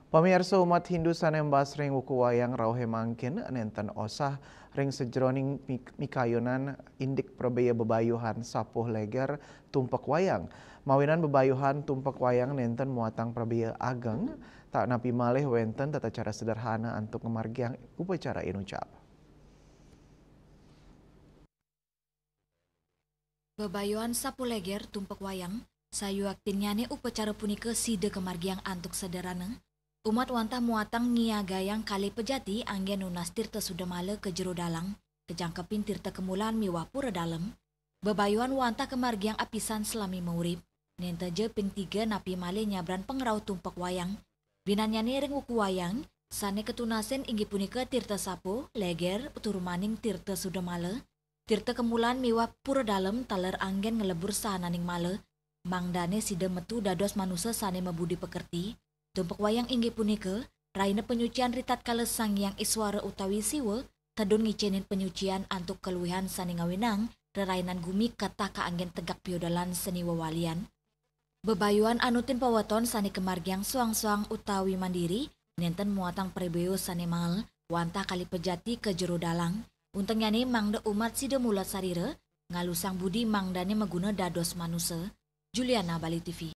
Pamirsa umat Hindu sanembas ring wuku wayang rauhe mangkin nenten osah ring sejroning mikayonan indik probaya bebayuhan sapuh leger tumpak wayang. Mawinan bebayuhan tumpak wayang nenten muatang probaya ageng tak napi malih wenten tata cara sederhana untuk ngemargiang upacara inucap. Bebayuan sapu leger tumpak wayang, sayu aktinnyane upacara punika side kemargiang antuk sederhana. Umat wantah muatang ngiagayang kali pejati anggen nunas tirta sudamala ke jero dalang, kejangkepin tirta kemulan miwah pura dalem. Bebayuan wantah kemargiang apisan selami maurip, nente je ping 3 napi male nyabran pengerau tumpak wayang. Binanyane ring uku wayang, sane ketunasen inggi punika tirta sapu, leger, uturumaning tirta sudamala. Tirta kemulan miwah pura dalem taler anggen ngelebur sahananing male, mangdane sida metu dados manusia sane mebudi pekerti. Tumpak wayang inggih punika, raina penyucian ritat kala sang yang iswara utawi siwa, tedun ngicenin penyucian antuk keluihan sani ngawinang, rerainan gumi kata kaanggen tegak piodalan seni wawalian. Bebayuan anutin pawaton sani kemargiang suang-suang utawi mandiri, nenten muatang prebeo sani mal, wantah kali pejati ke jero dalang. Untengnyane mangda umat sida mulat sarira, ngalusang budi mangdane meguna dados manusia. Juliana, Bali TV.